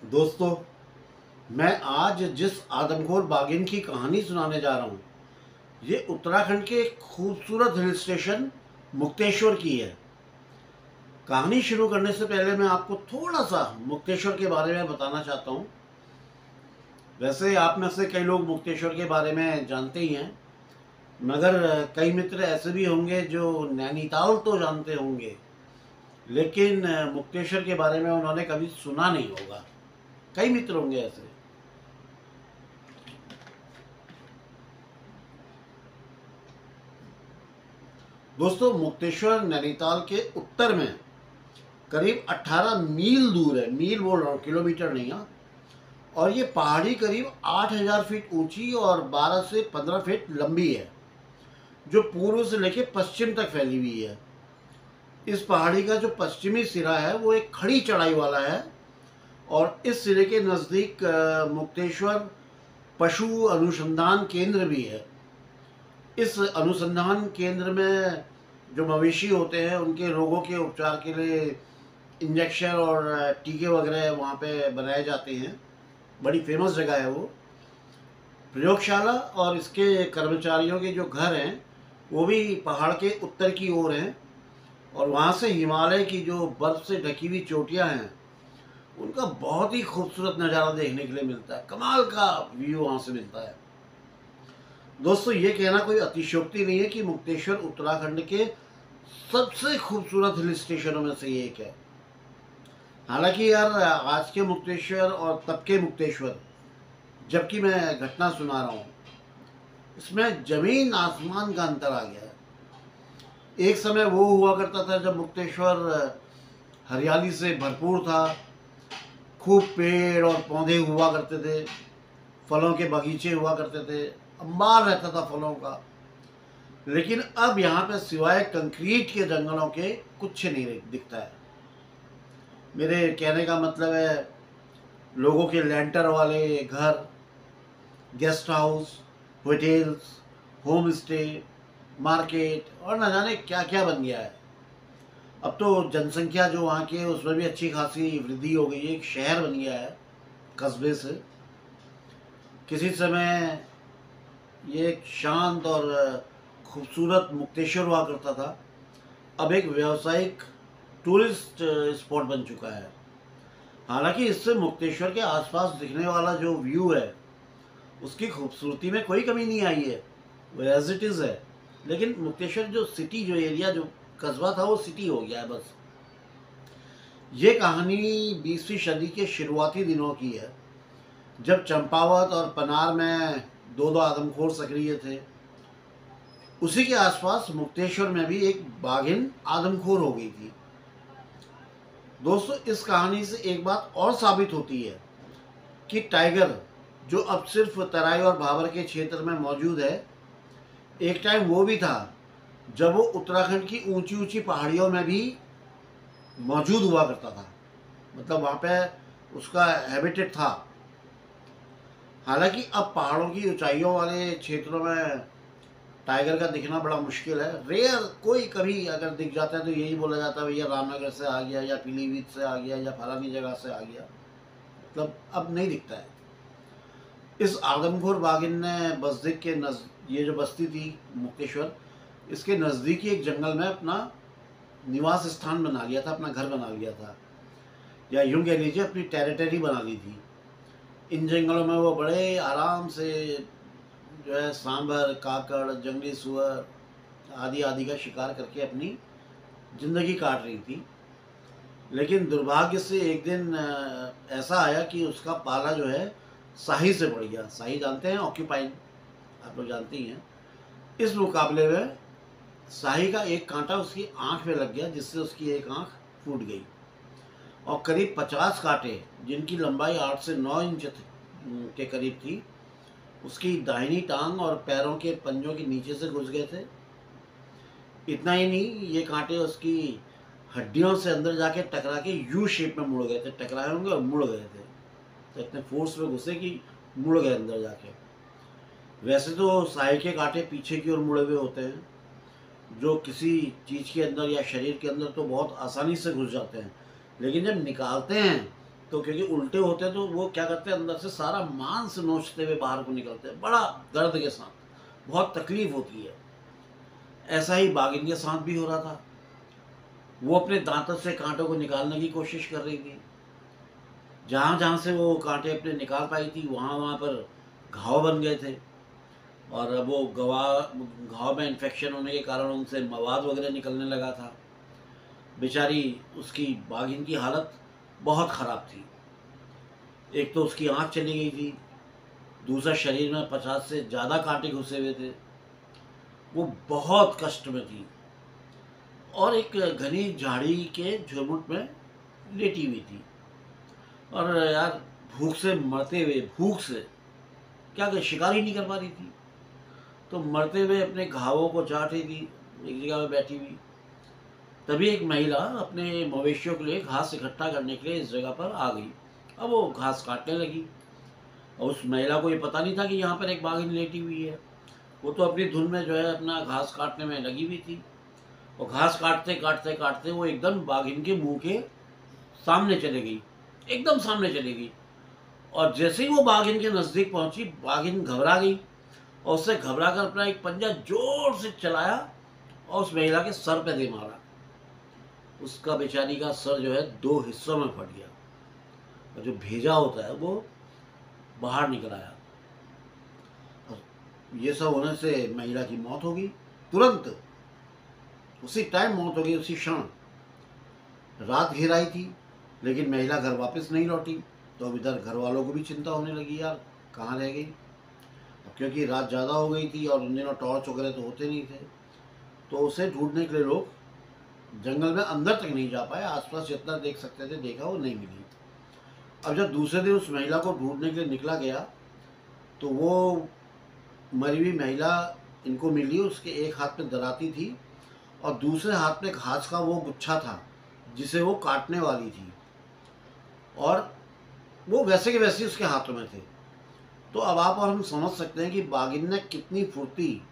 दोस्तों, मैं आज जिस आदमखोर बाघिन की कहानी सुनाने जा रहा हूँ, ये उत्तराखंड के एक खूबसूरत हिल स्टेशन मुक्तेश्वर की है। कहानी शुरू करने से पहले मैं आपको थोड़ा सा मुक्तेश्वर के बारे में बताना चाहता हूँ। वैसे आप में से कई लोग मुक्तेश्वर के बारे में जानते ही हैं, मगर कई मित्र ऐसे भी होंगे जो नैनीताल तो जानते होंगे, लेकिन मुक्तेश्वर के बारे में उन्होंने कभी सुना नहीं होगा। कई मित्र होंगे ऐसे। दोस्तों, मुक्तेश्वर नैनीताल के उत्तर में करीब 18 मील दूर है। मील बोल रहा हूँ, किलोमीटर नहीं। हाँ, और ये पहाड़ी करीब 8,000 फीट ऊंची और 12 से 15 फीट लंबी है, जो पूर्व से लेकर पश्चिम तक फैली हुई है। इस पहाड़ी का जो पश्चिमी सिरा है वो एक खड़ी चढ़ाई वाला है, और इस सिरे के नज़दीक मुक्तेश्वर पशु अनुसंधान केंद्र भी है। इस अनुसंधान केंद्र में जो मवेशी होते हैं उनके रोगों के उपचार के लिए इंजेक्शन और टीके वगैरह वहाँ पे बनाए जाते हैं। बड़ी फेमस जगह है वो। प्रयोगशाला और इसके कर्मचारियों के जो घर हैं वो भी पहाड़ के उत्तर की ओर हैं, और वहाँ से हिमालय की जो बर्फ़ से ढकी हुई चोटियाँ हैं उनका बहुत ही खूबसूरत नज़ारा देखने के लिए मिलता है। कमाल का व्यू वहाँ से मिलता है। दोस्तों, ये कहना कोई अतिशयोक्ति नहीं है कि मुक्तेश्वर उत्तराखंड के सबसे खूबसूरत हिल स्टेशनों में से एक है। हालांकि यार, आज के मुक्तेश्वर और तब के मुक्तेश्वर, जबकि मैं घटना सुना रहा हूँ, इसमें जमीन आसमान का अंतर आ गया है। एक समय वो हुआ करता था जब मुक्तेश्वर हरियाली से भरपूर था। खूब पेड़ और पौधे हुआ करते थे, फलों के बगीचे हुआ करते थे, अंबार रहता था फलों का। लेकिन अब यहाँ पे सिवाय कंक्रीट के जंगलों के कुछ नहीं दिखता है। मेरे कहने का मतलब है, लोगों के लेंटर वाले घर, guest house, hotels, home stay, market और न जाने क्या क्या बन गया है। अब तो जनसंख्या जो वहाँ की है उसमें भी अच्छी खासी वृद्धि हो गई है। एक शहर बन गया है कस्बे से। किसी समय ये एक शांत और खूबसूरत मुक्तेश्वर हुआ करता था, अब एक व्यावसायिक टूरिस्ट स्पॉट बन चुका है। हालांकि इससे मुक्तेश्वर के आसपास दिखने वाला जो व्यू है उसकी खूबसूरती में कोई कमी नहीं आई है, वो एज इट इज़ है। लेकिन मुक्तेश्वर जो सिटी, जो एरिया, जो कस्बा था वो सिटी हो गया है बस। ये कहानी 20वीं सदी के शुरुआती दिनों की है, जब चंपावत और पनार में दो दो आदमखोर सक्रिय थे। उसी के आसपास मुक्तेश्वर में भी एक बाघिन आदमखोर हो गई थी। दोस्तों, इस कहानी से एक बात और साबित होती है कि टाइगर, जो अब सिर्फ तराई और भाबर के क्षेत्र में मौजूद है, एक टाइम वो भी था जब वो उत्तराखंड की ऊंची ऊंची पहाड़ियों में भी मौजूद हुआ करता था। मतलब वहाँ पे उसका हैबिटेट था। हालांकि अब पहाड़ों की ऊंचाइयों वाले क्षेत्रों में टाइगर का दिखना बड़ा मुश्किल है। रेयर, कोई कभी अगर दिख जाता है तो यही बोला जाता है भैया रामनगर से आ गया, या पीलीभीत से आ गया, या फलानी जगह से आ गया। मतलब अब नहीं दिखता है। इस आदमखोर बाघिन ने बसदिक के ये जो बस्ती थी मुक्तेश्वर, इसके नज़दीकी एक जंगल में अपना निवास स्थान बना लिया था, अपना घर बना लिया था, या यूँ कह लीजिए अपनी टेरिटरी बना ली थी। इन जंगलों में वो बड़े आराम से जो है सांभर, काकड़, जंगली सुअर आदि आदि का शिकार करके अपनी ज़िंदगी काट रही थी। लेकिन दुर्भाग्य से एक दिन ऐसा आया कि उसका पाला जो है शाही से बढ़ गया। शाही जानते हैं, ऑक्यूपाइन, आप लोग जानते ही हैं। इस मुकाबले में शाही का एक कांटा उसकी आँख में लग गया, जिससे उसकी एक आँख फूट गई, और करीब 50 कांटे, जिनकी लंबाई 8 से 9 इंच के करीब थी, उसकी दाहिनी टांग और पैरों के पंजों के नीचे से घुस गए थे। इतना ही नहीं, ये कांटे उसकी हड्डियों से अंदर जाके टकरा के यू शेप में मुड़ गए थे। टकराए होंगे और मुड़ गए थे, तो इतने फोर्स में घुसे कि मुड़ गए अंदर जाके। वैसे तो साई के कांटे पीछे की ओर मुड़े हुए होते हैं, जो किसी चीज़ के अंदर या शरीर के अंदर तो बहुत आसानी से घुस जाते हैं, लेकिन जब निकालते हैं तो क्योंकि उल्टे होते हैं तो वो क्या करते हैं, अंदर से सारा मांस नोचते हुए बाहर को निकलते हैं, बड़ा दर्द के साथ, बहुत तकलीफ होती है। ऐसा ही बाघिन के साथ भी हो रहा था। वो अपने दांतों से कांटों को निकालने की कोशिश कर रही थी। जहाँ जहाँ से वो कांटे अपने निकाल पाई थी वहाँ वहाँ पर घाव बन गए थे, और अब वो घाव में इन्फेक्शन होने के कारण उनसे मवाद वगैरह निकलने लगा था। बेचारी उसकी बाघिन की हालत बहुत ख़राब थी। एक तो उसकी आँख चली गई थी, दूसरा शरीर में 50 से ज़्यादा कांटे घुसे हुए थे। वो बहुत कष्ट में थी और एक घनी झाड़ी के झुरमुट में लेटी हुई थी। और यार भूख से मरते हुए, भूख से क्या कर, शिकार ही नहीं कर पा रही थी, तो मरते हुए अपने घावों को चाट रही थी एक जगह में बैठी हुई। तभी एक महिला अपने मवेशियों के लिए घास इकट्ठा करने के लिए इस जगह पर आ गई। अब वो घास काटने लगी और उस महिला को ये पता नहीं था कि यहाँ पर एक बाघिन लेटी हुई है। वो तो अपनी धुन में जो है अपना घास काटने में लगी हुई थी, और घास काटते काटते काटते वो एकदम बाघिन के मुंह के सामने चले गई, एकदम सामने चली गई। और जैसे ही वो बाघिन के नज़दीक पहुंची, बाघिन घबरा गई और उससे घबरा कर अपना एक पंजा जोर से चलाया और उस महिला के सर पे दे मारा। उसका बेचारी का सर जो है 2 हिस्सों में फट गया और जो भेजा होता है वो बाहर निकल आया। और ये सब होने से महिला की मौत हो गई, तुरंत उसी टाइम मौत हो गई, उसी क्षण। रात घेर आई थी लेकिन महिला घर वापस नहीं लौटी, तो अब इधर घर वालों को भी चिंता होने लगी, यार कहाँ रह गई। क्योंकि रात ज़्यादा हो गई थी और उन दिनों टॉर्च वगैरह तो होते नहीं थे, तो उसे ढूंढने के लिए लोग जंगल में अंदर तक नहीं जा पाए। आसपास जितना देख सकते थे देखा, वो नहीं मिली। अब जब दूसरे दिन उस महिला को ढूंढने के लिए निकला गया तो वो मरी हुई महिला इनको मिली। उसके एक हाथ में दराती थी और दूसरे हाथ में घास का वो गुच्छा था जिसे वो काटने वाली थी, और वो वैसे के वैसे उसके हाथों में थे। तो अब आप और हम समझ सकते हैं कि बाघिन ने कितनी फुर्ती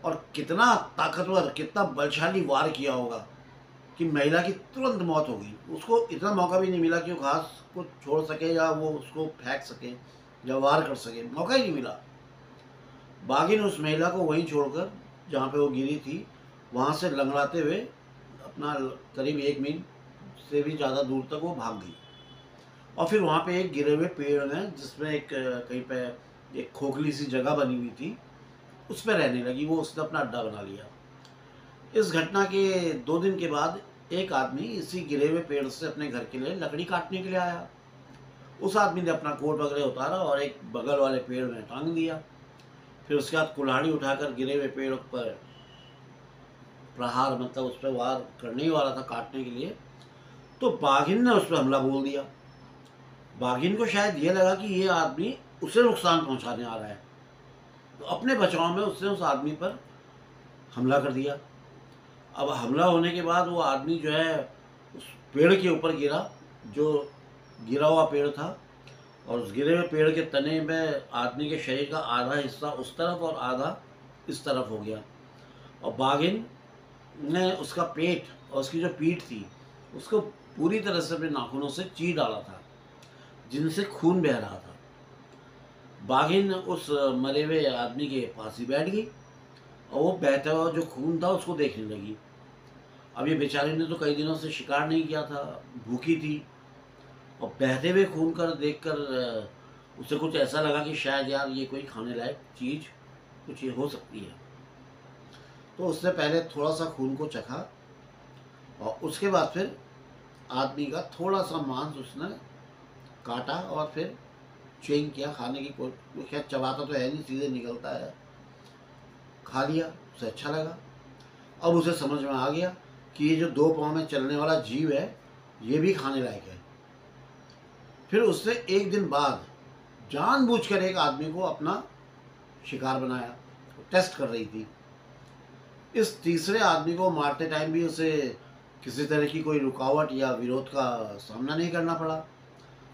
और कितना ताकतवर, कितना बलशाली वार किया होगा कि महिला की तुरंत मौत हो गई। उसको इतना मौका भी नहीं मिला कि वो घास को छोड़ सके या वो उसको फेंक सके या वार कर सके, मौका ही नहीं मिला। बाघिन उस महिला को वहीं छोड़कर जहाँ पे वो गिरी थी वहाँ से लंगड़ाते हुए अपना करीब 1 मील से भी ज़्यादा दूर तक वो भाग गई। और फिर वहाँ पे एक गिरे हुए पेड़ में, जिसमें एक कहीं पे एक खोखली सी जगह बनी हुई थी, उस पर रहने लगी। वो उसने अपना अड्डा बना लिया। इस घटना के 2 दिन के बाद एक आदमी इसी गिरे हुए पेड़ से अपने घर के लिए लकड़ी काटने के लिए आया। उस आदमी ने अपना कोट वगैरह उतारा और एक बगल वाले पेड़ में टांग दिया। फिर उसके बाद कुल्हाड़ी उठाकर गिरे हुए पेड़ पर प्रहार, मतलब उस पर वार करने ही वाला था काटने के लिए, तो बाघिन ने उस पर हमला बोल दिया। बाघिन को शायद ये लगा कि ये आदमी उसे नुकसान पहुंचाने आ रहा है, तो अपने बचाव में उसने उस आदमी पर हमला कर दिया। अब हमला होने के बाद वो आदमी जो है उस पेड़ के ऊपर गिरा, जो गिरा हुआ पेड़ था, और उस गिरे हुए पेड़ के तने में आदमी के शरीर का आधा हिस्सा उस तरफ और आधा इस तरफ हो गया। और बाघिन ने उसका पेट और उसकी जो पीठ थी उसको पूरी तरह से अपने नाखूनों से चीर डाला था, जिनसे खून बह रहा था। बाघिन उस मरे हुए आदमी के पास ही बैठ गई और वो बहता हुआ जो खून था उसको देखने लगी। अब ये बेचारी ने तो कई दिनों से शिकार नहीं किया था, भूखी थी, और बहते हुए खून कर देखकर उसे कुछ ऐसा लगा कि शायद यार ये कोई खाने लायक चीज़ कुछ ये हो सकती है। तो उसने पहले थोड़ा सा खून को चखा और उसके बाद फिर आदमी का थोड़ा सा मांस उसने काटा और फिर च्युइंग किया, खाने की कोई, खैर चबाता तो है नहीं, सीधे निकलता है, खा लिया, उसे अच्छा लगा। अब उसे समझ में आ गया कि ये जो 2 पाँव में चलने वाला जीव है ये भी खाने लायक है। फिर उसने 1 दिन बाद जानबूझकर एक आदमी को अपना शिकार बनाया, टेस्ट कर रही थी। इस तीसरे आदमी को मारते टाइम भी उसे किसी तरह की कोई रुकावट या विरोध का सामना नहीं करना पड़ा।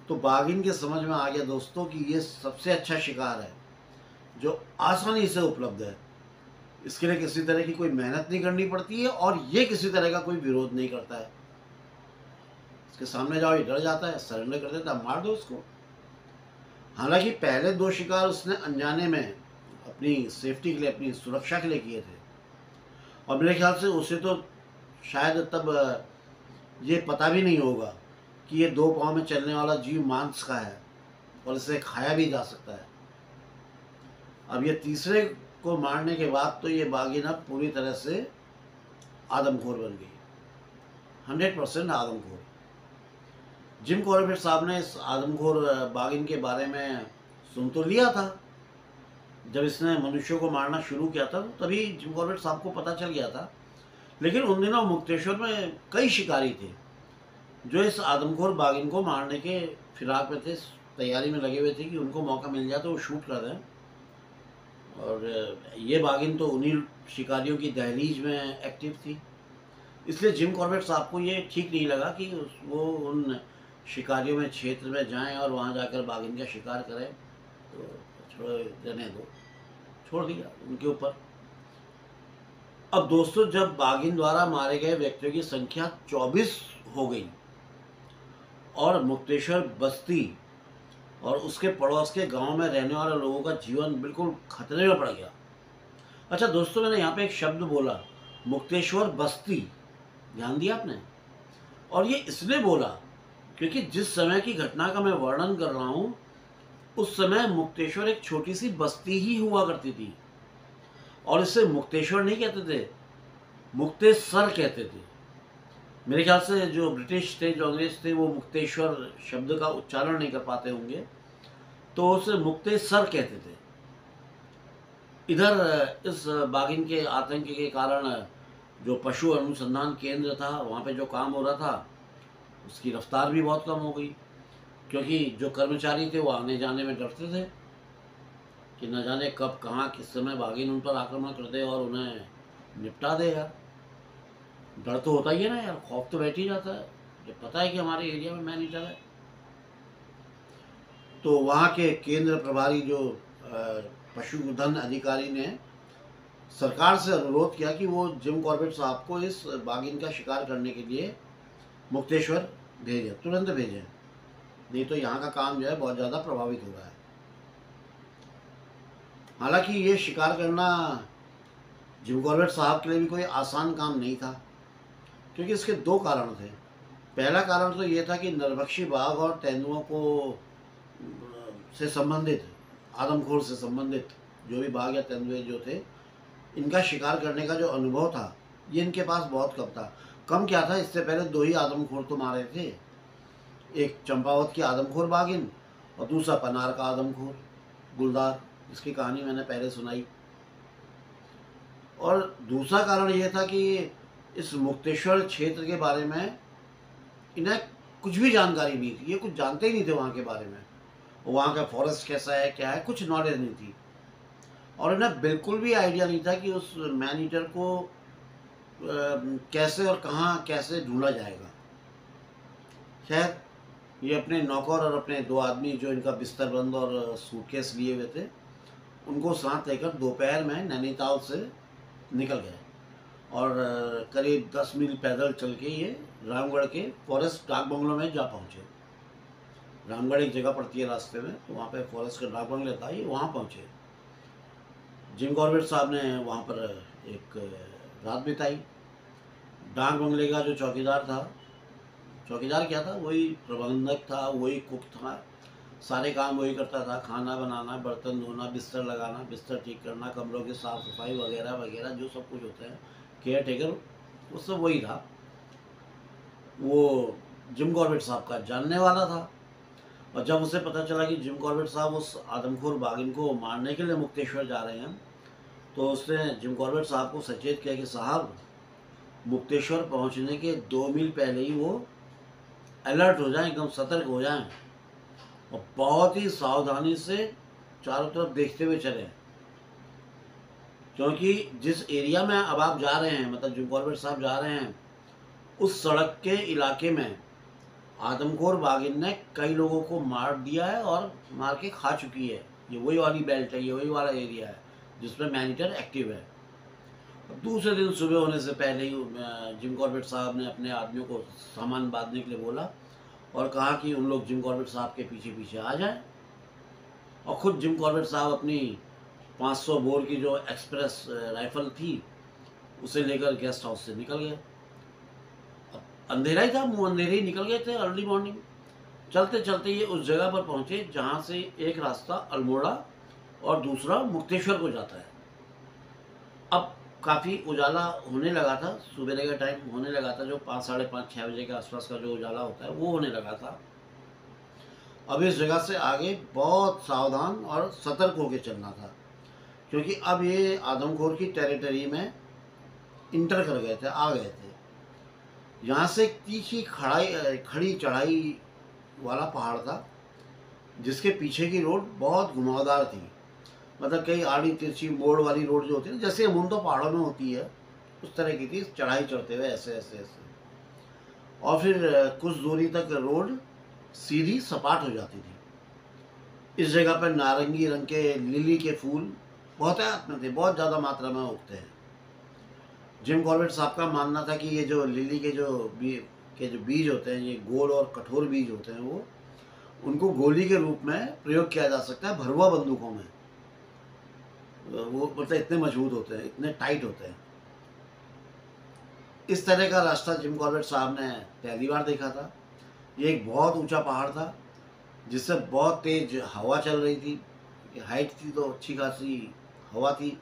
तो बाघिन के समझ में आ गया दोस्तों कि ये सबसे अच्छा शिकार है जो आसानी से उपलब्ध है। इसके लिए किसी तरह की कोई मेहनत नहीं करनी पड़ती है और ये किसी तरह का कोई विरोध नहीं करता है। इसके सामने जाओ ये डर जाता है, सरेंडर कर देता है, मार दो उसको। हालांकि पहले 2 शिकार उसने अनजाने में अपनी सेफ्टी के लिए, अपनी सुरक्षा के लिए किए थे, और मेरे ख्याल से उसे तो शायद तब ये पता भी नहीं होगा कि ये 2 पाँव में चलने वाला जीव मांस का है और इसे खाया भी जा सकता है। अब ये तीसरे को मारने के बाद तो ये बाघिन अब पूरी तरह से आदमखोर बन गई, 100% आदमखोर। जिम कॉर्बेट साहब ने इस आदमखोर बाघिन के बारे में सुन तो लिया था, जब इसने मनुष्यों को मारना शुरू किया था तभी जिम कॉर्बेट साहब को पता चल गया था। लेकिन उन दिनों मुक्तेश्वर में कई शिकारी थे जो इस आदमखोर बाघिन को मारने के फिराक में थे, तैयारी में लगे हुए थे कि उनको मौका मिल जाए तो वो शूट कर दें। और ये बाघिन तो उन्हीं शिकारियों की दहलीज में एक्टिव थी, इसलिए जिम कॉर्बेट साहब को ये ठीक नहीं लगा कि वो उन शिकारियों में क्षेत्र में जाएं और वहाँ जाकर बाघिन का शिकार करें। तो छोड़ रहने दो, छोड़ दिया उनके ऊपर। अब दोस्तों, जब बाघिन द्वारा मारे गए व्यक्तियों की संख्या 24 हो गई और मुक्तेश्वर बस्ती और उसके पड़ोस के गांव में रहने वाले लोगों का जीवन बिल्कुल खतरे में पड़ गया। अच्छा दोस्तों, मैंने यहाँ पे एक शब्द बोला, मुक्तेश्वर बस्ती, ध्यान दिया आपने? और ये इसलिए बोला क्योंकि जिस समय की घटना का मैं वर्णन कर रहा हूँ उस समय मुक्तेश्वर एक छोटी सी बस्ती ही हुआ करती थी, और इसे मुक्तेश्वर नहीं कहते थे, मुक्तेसर कहते थे। मेरे ख्याल से जो ब्रिटिश थे, जो अंग्रेज थे, वो मुक्तेश्वर शब्द का उच्चारण नहीं कर पाते होंगे, तो उसे मुक्तेसर कहते थे। इधर इस बाघिन के आतंक के कारण जो पशु अनुसंधान केंद्र था, वहाँ पे जो काम हो रहा था उसकी रफ्तार भी बहुत कम हो गई, क्योंकि जो कर्मचारी थे वो आने जाने में डरते थे कि न जाने कब कहाँ किस समय बाघिन उन पर आक्रमण कर दे और उन्हें निपटा दे। यार डर तो होता ही है ना यार, खौफ तो बैठ ही जाता है जब पता है कि हमारे एरिया में मैनीटर है। तो वहाँ के केंद्र प्रभारी जो पशुधन अधिकारी ने सरकार से अनुरोध किया कि वो जिम कॉर्बेट साहब को इस बाघिन का शिकार करने के लिए मुक्तेश्वर भेजें, तुरंत भेजें, नहीं तो यहाँ का काम जो है बहुत ज़्यादा प्रभावित हो रहा है। हालांकि ये शिकार करना जिम कॉर्बेट साहब के लिए भी कोई आसान काम नहीं था, क्योंकि इसके 2 कारण थे। पहला कारण तो ये था कि नरभक्षी बाघ और तेंदुओं को से संबंधित, आदमखोर से संबंधित जो भी बाघ या तेंदुए जो थे, इनका शिकार करने का जो अनुभव था ये इनके पास बहुत कम था। कम क्या था, इससे पहले 2 ही आदमखोर तो मारे थे, एक चंपावत की आदमखोर बाघिन और दूसरा पनार का आदमखोर गुलदार, जिसकी कहानी मैंने पहले सुनाई। और दूसरा कारण ये था कि इस मुक्तेश्वर क्षेत्र के बारे में इन्हें कुछ भी जानकारी नहीं थी, ये कुछ जानते ही नहीं थे वहाँ के बारे में, वहाँ का फॉरेस्ट कैसा है क्या है, कुछ नॉलेज नहीं थी। और इन्हें बिल्कुल भी आइडिया नहीं था कि उस मैन ईटर को कैसे और कहाँ कैसे ढूंढा जाएगा। खैर, ये अपने नौकर और अपने 2 आदमी जो इनका बिस्तरबंद और सूटकेस लिए हुए थे, उनको साथ लेकर दोपहर में नैनीताल से निकल गए और करीब 10 मील पैदल चल के ये रामगढ़ के फॉरेस्ट डाक बंगलों में जा पहुँचे। रामगढ़ एक जगह पड़ती है रास्ते में, तो वहाँ पे फॉरेस्ट का डाक बंगला था, ये वहाँ पहुँचे। जिम कॉर्बेट साहब ने वहाँ पर एक रात बिताई। डाक बंगले का जो चौकीदार था, चौकीदार क्या था, वही प्रबंधक था, वही कुक था, सारे काम वही करता था, खाना बनाना, बर्तन धोना, बिस्तर लगाना, बिस्तर ठीक करना, कमरों की साफ़ सफाई वगैरह वगैरह जो सब कुछ होता है, केयर टेकर, वो सब वही था। वो जिम कॉर्बेट साहब का जानने वाला था, और जब उसे पता चला कि जिम कॉर्बेट साहब उस आदमखोर बाघिन को मारने के लिए मुक्तेश्वर जा रहे हैं, तो उसने जिम कॉर्बेट साहब को सचेत किया कि साहब, मुक्तेश्वर पहुंचने के 2 मील पहले ही वो अलर्ट हो जाएं, एकदम सतर्क हो जाएं और बहुत ही सावधानी से चारों तरफ देखते हुए चलें, क्योंकि जिस एरिया में अब आप जा रहे हैं, मतलब जिम कॉर्बेट साहब जा रहे हैं, उस सड़क के इलाके में आदमखोर बाघिन ने कई लोगों को मार दिया है और मार के खा चुकी है। ये वही वाली बेल्ट है, ये वही वाला एरिया है जिसमें मैनीटर एक्टिव है। दूसरे दिन सुबह होने से पहले ही जिम कॉर्बेट साहब ने अपने आदमियों को सामान बांधने के लिए बोला और कहा कि उन लोग जिम कॉर्बेट साहब के पीछे पीछे आ जाएं, और ख़ुद जिम कॉर्बेट साहब अपनी 500 बोर की जो एक्सप्रेस राइफल थी उसे लेकर गेस्ट हाउस से निकल गए। अब अंधेरा ही था, मुँह अंधेरे ही निकल गए थे अर्ली मॉर्निंग। चलते चलते ये उस जगह पर पहुँचे जहाँ से एक रास्ता अल्मोड़ा और दूसरा मुक्तेश्वर को जाता है। अब काफ़ी उजाला होने लगा था, सुबह का टाइम होने लगा था, जो 5, साढ़े 5, 6 बजे के आसपास का जो उजाला होता है वो होने लगा था। अब इस जगह से आगे बहुत सावधान और सतर्क होकर चलना था, क्योंकि अब ये आदमखोर की टेरिटरी में इंटर कर गए थे, आ गए थे। यहाँ से तीखी खड़ी चढ़ाई वाला पहाड़ था, जिसके पीछे की रोड बहुत घुमावदार थी, मतलब कई आड़ी तिरछी मोड़ वाली रोड जो होती है जैसे अमूमन पहाड़ों में होती है उस तरह की थी, चढ़ाई चढ़ते हुए ऐसे ऐसे ऐसे, और फिर कुछ दूरी तक रोड सीधी सपाट हो जाती थी। इस जगह पर नारंगी रंग के लिली के फूल बहुतायत में थे, बहुत ज़्यादा मात्रा में उगते हैं। जिम कॉर्बेट साहब का मानना था कि ये जो लिली के जो बीज होते हैं, ये गोल और कठोर बीज होते हैं, वो उनको गोली के रूप में प्रयोग किया जा सकता है भरुआ बंदूकों में। वो मतलब इतने मजबूत होते हैं, इतने टाइट होते हैं। इस तरह का रास्ता जिम कॉर्बेट साहब ने पहली बार देखा था। ये एक बहुत ऊंचा पहाड़ था जिससे बहुत तेज हवा चल रही थी, हाइट थी तो अच्छी खासी हवा थी।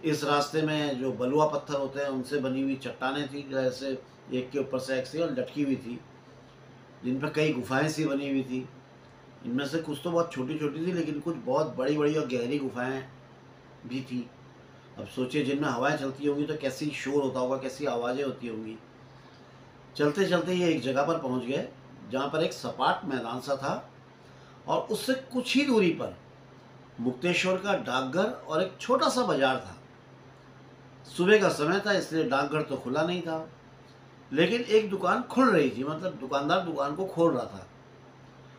इस रास्ते में जो बलुआ पत्थर होते हैं उनसे बनी हुई चट्टानें थी, जैसे एक के ऊपर से एक सी और लटकी हुई थी, जिन पर कई गुफाएं सी बनी हुई थी। इनमें से कुछ तो बहुत छोटी छोटी थी, लेकिन कुछ बहुत बड़ी बड़ी और गहरी गुफाएं भी थी। अब सोचिए जिनमें हवाएं चलती होंगी तो कैसी शोर होता होगा, कैसी आवाज़ें होती होंगी। चलते चलते ये एक जगह पर पहुंच गए जहाँ पर एक सपाट मैदान सा था, और उससे कुछ ही दूरी पर मुक्तेश्वर का डाकघर और एक छोटा सा बाजार था। सुबह का समय था इसलिए डाकघर तो खुला नहीं था, लेकिन एक दुकान खुल रही थी, मतलब दुकानदार दुकान को खोल रहा था।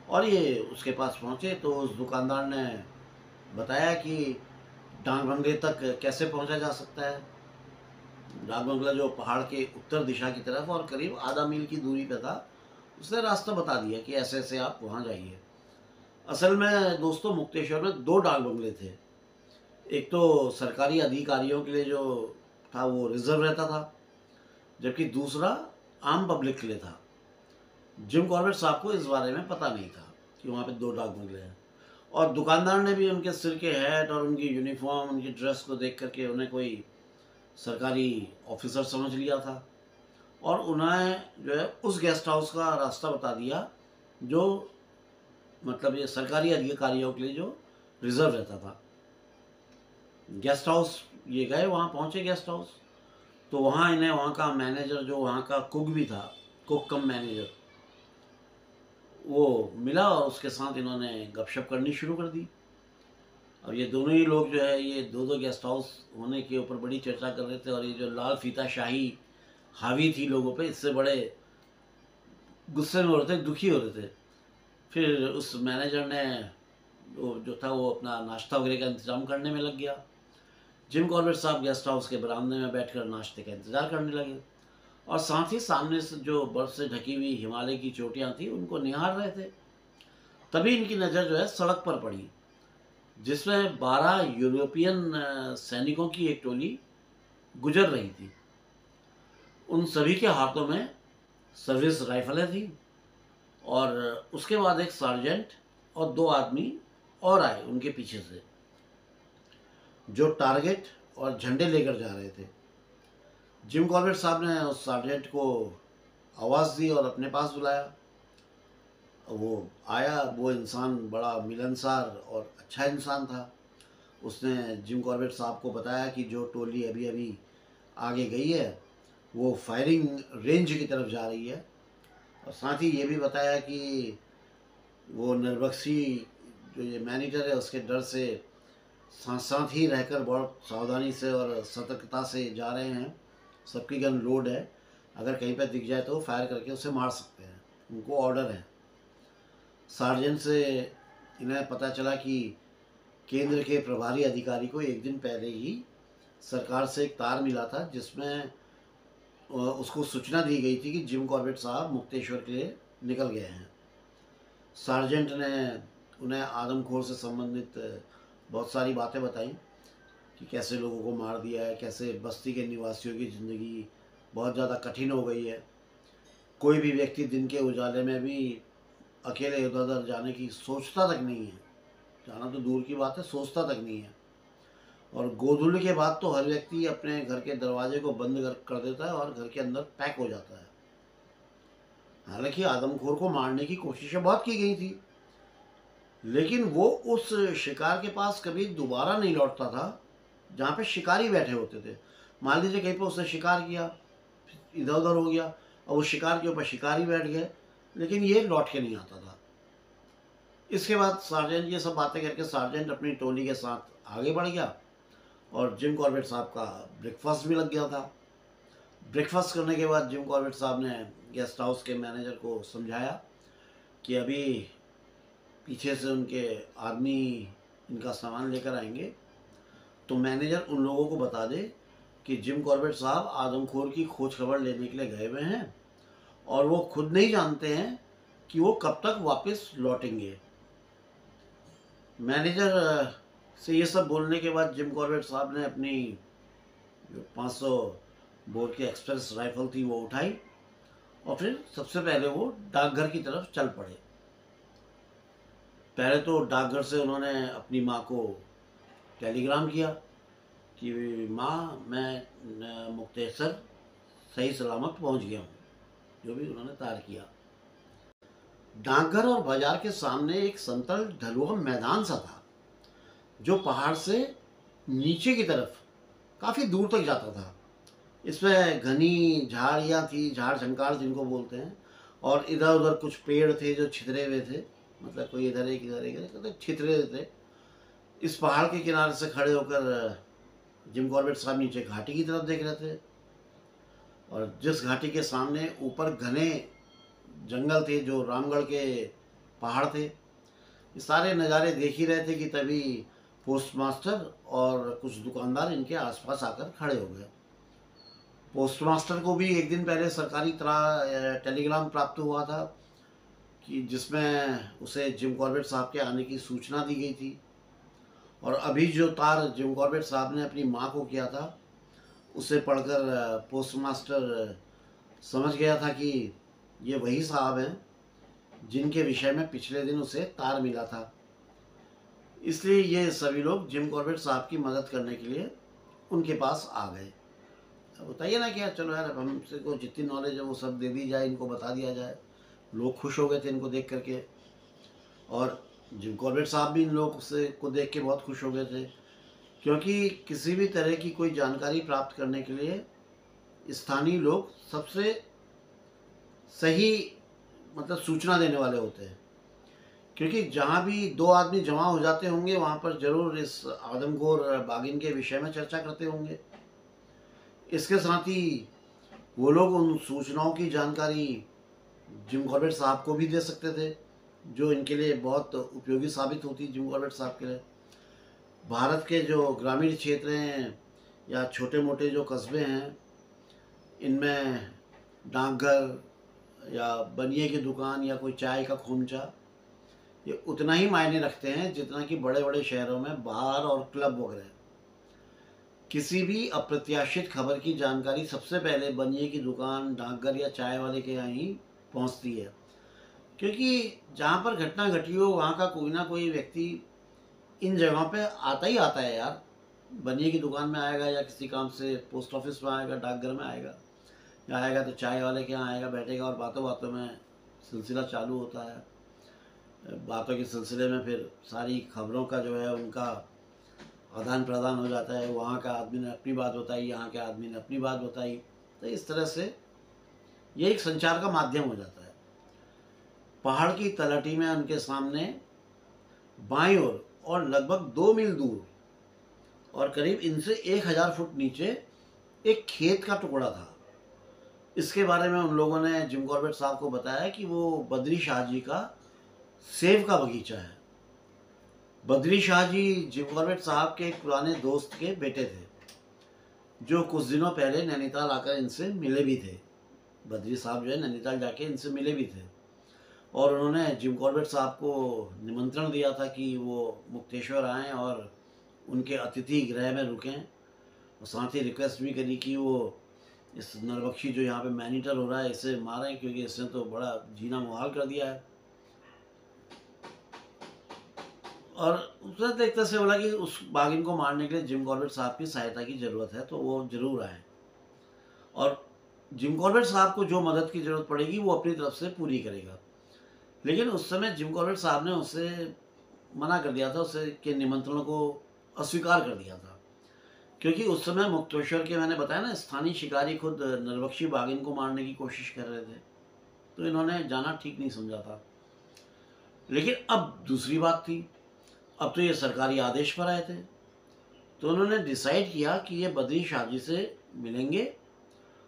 और ये उसके पास पहुंचे तो उस दुकानदार ने बताया कि डाक बंगले तक कैसे पहुंचा जा सकता है। डाक बंगला जो पहाड़ के उत्तर दिशा की तरफ और करीब आधा मील की दूरी पे था, उसने रास्ता बता दिया कि ऐसे ऐसे आप वहाँ जाइए। असल में दोस्तों मुक्तेश्वर में 2 डाक बंगले थे। एक तो सरकारी अधिकारियों के लिए जो था वो रिजर्व रहता था, जबकि दूसरा आम पब्लिक के लिए था। जिम कॉर्बेट साहब को इस बारे में पता नहीं था कि वहाँ पे 2 डाक बंगले हैं, और दुकानदार ने भी उनके सिर के हैट और उनकी यूनिफॉर्म, उनकी ड्रेस को देख करके उन्हें कोई सरकारी ऑफिसर समझ लिया था, और उन्हें जो है उस गेस्ट हाउस का रास्ता बता दिया जो मतलब ये सरकारी अधिकारियों के लिए जो रिजर्व रहता था। गेस्ट हाउस ये गए, वहाँ पहुँचे गेस्ट हाउस, तो वहाँ इन्हें वहाँ का मैनेजर, जो वहाँ का कुक भी था, कुक कम मैनेजर, वो मिला और उसके साथ इन्होंने गपशप करनी शुरू कर दी। अब ये दोनों ही लोग जो है ये 2-2 गेस्ट हाउस होने के ऊपर बड़ी चर्चा कर रहे थे, और ये जो लाल फीता शाही हावी थी लोगों पे, इससे बड़े गुस्से में हो रहे थे, दुखी हो रहे थे। फिर उस मैनेजर ने जो था वो अपना नाश्ता वगैरह का इंतज़ाम करने में लग गया। जिम कॉर्बेट साहब गेस्ट हाउस के बरामदे में बैठकर नाश्ते का इंतज़ार करने लगे, और साथ ही सामने से जो बर्फ़ से ढकी हुई हिमालय की चोटियाँ थी उनको निहार रहे थे। तभी इनकी नज़र जो है सड़क पर पड़ी, जिसमें 12 यूरोपियन सैनिकों की एक टोली गुजर रही थी। उन सभी के हाथों में सर्विस राइफलें थी, और उसके बाद एक सार्जेंट और 2 आदमी और आए उनके पीछे से, जो टारगेट और झंडे लेकर जा रहे थे। जिम कॉर्बेट साहब ने उस सार्जेंट को आवाज़ दी और अपने पास बुलाया। वो आया, वो इंसान बड़ा मिलनसार और अच्छा इंसान था। उसने जिम कॉर्बेट साहब को बताया कि जो टोली अभी अभी आगे गई है वो फायरिंग रेंज की तरफ जा रही है, और साथ ही ये भी बताया कि वो नरबख्शी जो ये मैनेजर है उसके डर से साथ साथ ही रहकर बहुत सावधानी से और सतर्कता से जा रहे हैं। सबकी गन लोड है, अगर कहीं पर दिख जाए तो फायर करके उसे मार सकते हैं, उनको ऑर्डर है। सार्जेंट से इन्हें पता चला कि केंद्र के प्रभारी अधिकारी को एक दिन पहले ही सरकार से एक तार मिला था, जिसमें उसको सूचना दी गई थी कि जिम कॉर्बेट साहब मुक्तेश्वर के लिए निकल गए हैं। सार्जेंट ने उन्हें आदमखोर से संबंधित बहुत सारी बातें बताई कि कैसे लोगों को मार दिया है, कैसे बस्ती के निवासियों की ज़िंदगी बहुत ज़्यादा कठिन हो गई है। कोई भी व्यक्ति दिन के उजाले में भी अकेले इधर उधर जाने की सोचता तक नहीं है, जाना तो दूर की बात है, सोचता तक नहीं है। और गोधूली के बाद तो हर व्यक्ति अपने घर के दरवाजे को बंद कर देता है और घर के अंदर पैक हो जाता है। हालांकि आदमखोर को मारने की कोशिशें बहुत की गई थी, लेकिन वो उस शिकार के पास कभी दोबारा नहीं लौटता था जहाँ पे शिकारी बैठे होते थे। मान लीजिए कहीं पर उसने शिकार किया, इधर उधर हो गया और वो शिकार के ऊपर शिकारी बैठ गए, लेकिन ये लौट के नहीं आता था। इसके बाद सार्जेंट ये सब बातें करके सार्जेंट अपनी टोली के साथ आगे बढ़ गया और जिम कॉर्बेट साहब का ब्रेकफास्ट भी लग गया था। ब्रेकफास्ट करने के बाद जिम कॉर्बेट साहब ने गेस्ट हाउस के मैनेजर को समझाया कि अभी पीछे से उनके आदमी इनका सामान लेकर आएंगे, तो मैनेजर उन लोगों को बता दे कि जिम कॉर्बेट साहब आदमखोर की खोज खबर लेने के लिए गए हुए हैं और वो खुद नहीं जानते हैं कि वो कब तक वापस लौटेंगे। मैनेजर से ये सब बोलने के बाद जिम कॉर्बेट साहब ने अपनी जो 500 बोर की एक्सप्रेस राइफल थी वो उठाई और फिर सबसे पहले वो डाकघर की तरफ चल पड़े। पहले तो डाकघर से उन्होंने अपनी माँ को टेलीग्राम किया कि माँ, मैं मुक्तेसर सही सलामत पहुँच गया हूँ, जो भी उन्होंने तार किया। डाकघर और बाजार के सामने एक समतल ढलुआ मैदान सा था जो पहाड़ से नीचे की तरफ काफ़ी दूर तक जाता था। इसमें घनी झाड़ियाँ थी, झाड़ झंकार जिनको बोलते हैं, और इधर उधर कुछ पेड़ थे जो छितरे हुए थे, मतलब कोई इधर एक इधर एक, मतलब छितरे हुए थे। इस पहाड़ के किनारे से खड़े होकर जिम कॉर्बेट साहब नीचे घाटी की तरफ देख रहे थे और जिस घाटी के सामने ऊपर घने जंगल थे जो रामगढ़ के पहाड़ थे, ये सारे नज़ारे देख ही रहे थे कि तभी पोस्ट मास्टर और कुछ दुकानदार इनके आसपास आकर खड़े हो गए। पोस्ट मास्टर को भी एक दिन पहले सरकारी टेलीग्राम प्राप्त हुआ था कि जिसमें उसे जिम कॉर्बेट साहब के आने की सूचना दी गई थी, और अभी जो तार जिम कॉर्बेट साहब ने अपनी माँ को किया था उसे पढ़कर पोस्ट मास्टर समझ गया था कि ये वही साहब हैं जिनके विषय में पिछले दिन उसे तार मिला था। इसलिए ये सभी लोग जिम कॉर्बेट साहब की मदद करने के लिए उनके पास आ गए। अब बताइए ना कि यार चलो यार, अब हमसे को जितनी नॉलेज है वो सब दे दी जाए, इनको बता दिया जाए। लोग खुश हो गए थे इनको देख करके, और जिम कॉर्बेट साहब भी इन लोग से को देख के बहुत खुश हो गए थे, क्योंकि किसी भी तरह की कोई जानकारी प्राप्त करने के लिए स्थानीय लोग सबसे सही मतलब सूचना देने वाले होते हैं। क्योंकि जहाँ भी दो आदमी जमा हो जाते होंगे वहाँ पर जरूर इस आदमखोर बाघिन के विषय में चर्चा करते होंगे। इसके साथ ही वो लोग उन सूचनाओं की जानकारी जिम कॉर्बेट साहब को भी दे सकते थे, जो इनके लिए बहुत उपयोगी साबित होती जिम कॉर्बेट साहब के लिए। भारत के जो ग्रामीण क्षेत्र हैं या छोटे मोटे जो कस्बे हैं, इनमें डाकघर या बनिए की दुकान या कोई चाय का खोमचा ये उतना ही मायने रखते हैं जितना कि बड़े बड़े शहरों में बार और क्लब वगैरह। किसी भी अप्रत्याशित खबर की जानकारी सबसे पहले बनिए की दुकान, डाकघर या चाय वाले के यहाँ ही पहुँचती है, क्योंकि जहाँ पर घटना घटी हो वहाँ का कोई ना कोई व्यक्ति इन जगहों पे आता ही आता है यार। बनिए की दुकान में आएगा या किसी काम से पोस्ट ऑफिस में आएगा, डाकघर में आएगा, या आएगा तो चाय वाले के यहाँ आएगा, बैठेगा और बातों बातों में सिलसिला चालू होता है। बातों के सिलसिले में फिर सारी खबरों का जो है उनका आदान प्रदान हो जाता है। वहाँ का आदमी ने अपनी बात बताई, यहाँ के आदमी ने अपनी बात बताई, तो इस तरह से ये एक संचार का माध्यम हो जाता है। पहाड़ की तलहटी में उनके सामने बाईं ओर और लगभग 2 मील दूर और करीब इनसे 1000 फुट नीचे एक खेत का टुकड़ा था। इसके बारे में उन लोगों ने जिम कॉर्बेट साहब को बताया कि वो बद्री शाह जी का सेब का बगीचा है। बद्री शाह जी जिम कॉर्बेट साहब के एक पुराने दोस्त के बेटे थे, जो कुछ दिनों पहले नैनीताल आकर इनसे मिले भी थे। बद्री साहब जो है नैनीताल जाके इनसे मिले भी थे। और उन्होंने जिम कॉर्बेट साहब को निमंत्रण दिया था कि वो मुक्तेश्वर आएँ और उनके अतिथि गृह में रुकें, और साथ ही रिक्वेस्ट भी करी कि वो इस नरबख्शी जो यहाँ पे मैनीटर हो रहा है इसे मारें, क्योंकि इसने तो बड़ा जीना मुहाल कर दिया है। और उसने देखते से बोला कि उस बाघिन को मारने के लिए जिम कॉर्बेट साहब की सहायता की ज़रूरत है, तो वो ज़रूर आए, और जिम कॉर्बेट साहब को जो मदद की ज़रूरत पड़ेगी वो अपनी तरफ से पूरी करेगा। लेकिन उस समय जिम कॉर्बेट साहब ने उससे मना कर दिया था, उससे के निमंत्रण को अस्वीकार कर दिया था, क्योंकि उस समय मुक्तेश्वर के, मैंने बताया ना, स्थानीय शिकारी खुद नरबख्शी बाघिन को मारने की कोशिश कर रहे थे, तो इन्होंने जाना ठीक नहीं समझा था। लेकिन अब दूसरी बात थी, अब तो ये सरकारी आदेश पर आए थे, तो उन्होंने डिसाइड किया कि ये बद्री शाह जी से मिलेंगे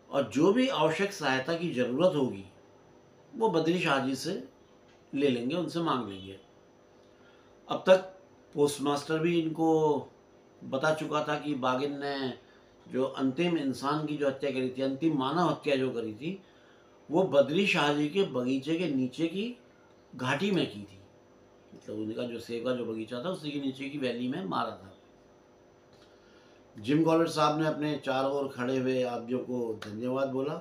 और जो भी आवश्यक सहायता की ज़रूरत होगी वो बद्री शाह जी से ले लेंगे, उनसे मांग लेंगे। अब तक पोस्टमास्टर भी इनको बता चुका था कि बाघिन ने जो अंतिम इंसान की जो हत्या करी थी, अंतिम मानव हत्या जो करी थी, वो बद्री शाह जी के बगीचे के नीचे की घाटी में की थी। मतलब उनका जो सेब का जो बगीचा था उसी के नीचे की वैली में मारा था। जिम कॉर्बेट साहब ने अपने चारों ओर खड़े हुए आदमियों को धन्यवाद बोला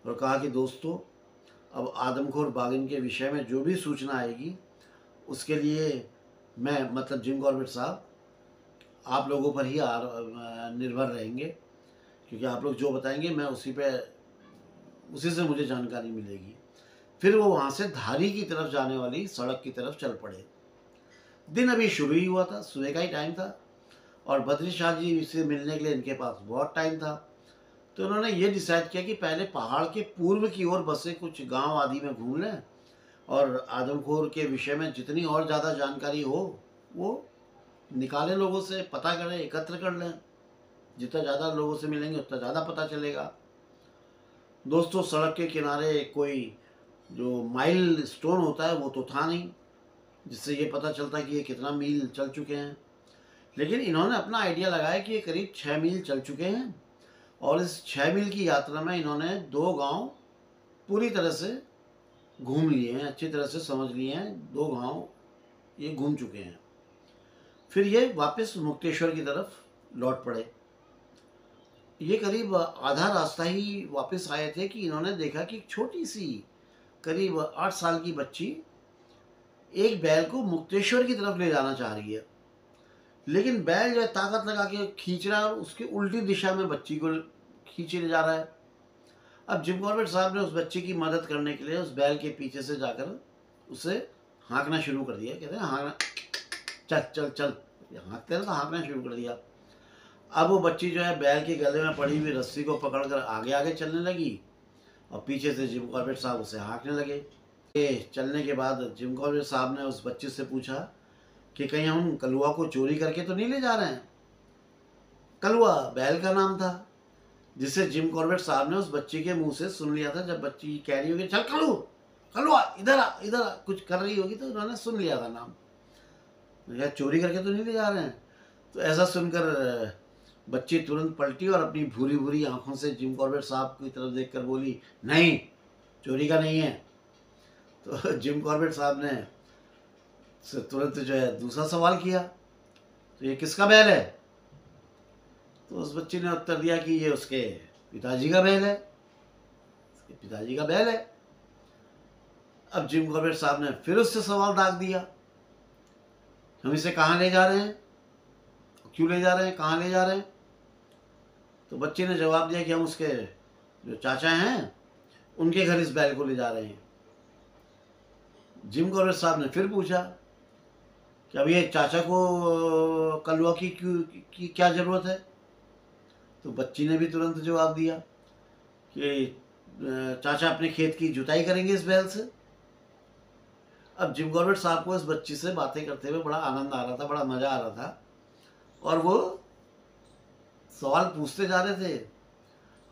और कहा कि दोस्तों, अब आदमखोर बाघिन के विषय में जो भी सूचना आएगी उसके लिए मैं, मतलब जिम कॉर्बेट साहब, आप लोगों पर ही निर्भर रहेंगे, क्योंकि आप लोग जो बताएंगे मैं उसी से मुझे जानकारी मिलेगी। फिर वो वहाँ से धारी की तरफ जाने वाली सड़क की तरफ चल पड़े। दिन अभी शुरू ही हुआ था, सुबह का ही टाइम था, और बद्री शाह जी से मिलने के लिए इनके पास बहुत टाइम था। तो उन्होंने ये डिसाइड किया कि पहले पहाड़ के पूर्व की ओर बसे कुछ गांव आदि में घूम लें और आदमखोर के विषय में जितनी और ज़्यादा जानकारी हो वो निकालें, लोगों से पता करें, एकत्र कर लें। जितना ज़्यादा लोगों से मिलेंगे उतना ज़्यादा पता चलेगा। दोस्तों, सड़क के किनारे कोई जो माइल स्टोन होता है वो तो था नहीं, जिससे ये पता चलता कि ये कितना मील चल चुके हैं। लेकिन इन्होंने अपना आइडिया लगाया कि ये करीब 6 मील चल चुके हैं, और इस 6 मील की यात्रा में इन्होंने 2 गांव पूरी तरह से घूम लिए हैं, अच्छी तरह से समझ लिए हैं, 2 गांव ये घूम चुके हैं। फिर ये वापस मुक्तेश्वर की तरफ लौट पड़े। ये करीब आधा रास्ता ही वापस आए थे कि इन्होंने देखा कि एक छोटी सी करीब 8 साल की बच्ची एक बैल को मुक्तेश्वर की तरफ ले जाना चाह रही है, लेकिन बैल जो है ताकत लगा के खींच रहा है और उसकी उल्टी दिशा में बच्ची को खींचे ले जा रहा है। अब जिम कॉर्बेट साहब ने उस बच्ची की मदद करने के लिए उस बैल के पीछे से जाकर उसे हाँकना शुरू कर दिया। कहते हैं हाँकना, चल चल चल, हाँकते ना, तो हाँकना शुरू कर दिया। अब वो बच्ची जो है बैल के गले में पड़ी हुई रस्सी को पकड़कर आगे आगे चलने लगी और पीछे से जिम कॉर्बेट साहब उसे हाँकने लगे। चलने के बाद जिम कॉर्बेट साहब ने उस बच्ची से पूछा कि कहीं हम कलुआ को चोरी करके तो नहीं ले जा रहे हैं। कलुआ बैल का नाम था, जिसे जिम कॉर्बेट साहब ने उस बच्ची के मुंह से सुन लिया था। जब बच्ची कह रही होगी चल कलुआ इधर आ इधर आ, कुछ कर रही होगी, तो उन्होंने सुन लिया था नाम। क्या चोरी करके तो नहीं ले जा रहे हैं? तो ऐसा सुनकर बच्ची तुरंत पलटी और अपनी भूरी भूरी आंखों से जिम कॉर्बेट साहब की तरफ देखकर बोली, नहीं, चोरी का नहीं है। तो जिम कॉर्बेट साहब ने तुरंत जो है दूसरा सवाल किया, तो ये किसका बैल है? तो उस बच्ची ने उत्तर दिया कि ये उसके पिताजी का बैल है, उसके पिताजी का बैल है। अब जिम कॉर्बेट साहब ने फिर उससे सवाल दाग दिया, हम इसे कहाँ ले जा रहे हैं, क्यों ले जा रहे हैं, कहाँ ले जा रहे हैं? तो बच्चे ने जवाब दिया कि हम उसके जो चाचा हैं उनके घर इस बैल को ले जा रहे हैं। जिम कॉर्बेट साहब ने फिर पूछा कि अब ये चाचा को कलुआ की क्या ज़रूरत है? तो बच्ची ने भी तुरंत जवाब दिया कि चाचा अपने खेत की जुताई करेंगे इस बैल से। अब जिम कॉर्बेट साहब को इस बच्ची से बातें करते हुए बड़ा आनंद आ रहा था, बड़ा मज़ा आ रहा था, और वो सवाल पूछते जा रहे थे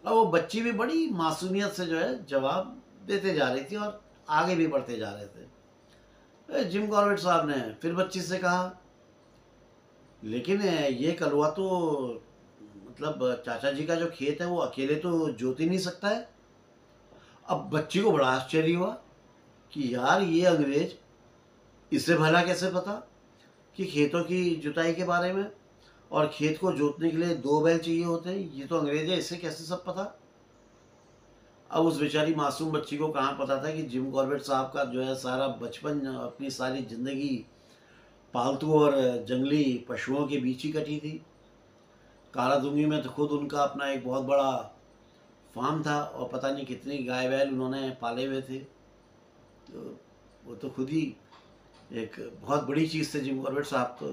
और वो बच्ची भी बड़ी मासूमियत से जो है जवाब देते जा रही थी और आगे भी बढ़ते जा रहे थे। जिम कॉर्बेट साहब ने फिर बच्ची से कहा, लेकिन ये कलुआ तो मतलब चाचा जी का जो खेत है वो अकेले तो जोत ही नहीं सकता है। अब बच्ची को बड़ा आश्चर्य हुआ कि यार ये अंग्रेज, इसे भला कैसे पता कि खेतों की जुताई के बारे में, और खेत को जोतने के लिए 2 बैल चाहिए होते हैं, ये तो अंग्रेज है, इसे कैसे सब पता। अब उस बेचारी मासूम बच्ची को कहाँ पता था कि जिम कॉर्बेट साहब का जो है सारा बचपन, अपनी सारी ज़िंदगी पालतू और जंगली पशुओं के बीच ही कटी थी। कालादूंगी में तो खुद उनका अपना एक बहुत बड़ा फार्म था और पता नहीं कितनी गाय बैल उन्होंने पाले हुए थे। तो वो तो खुद ही एक बहुत बड़ी चीज़ थी जिम कॉर्बेट साहब तो।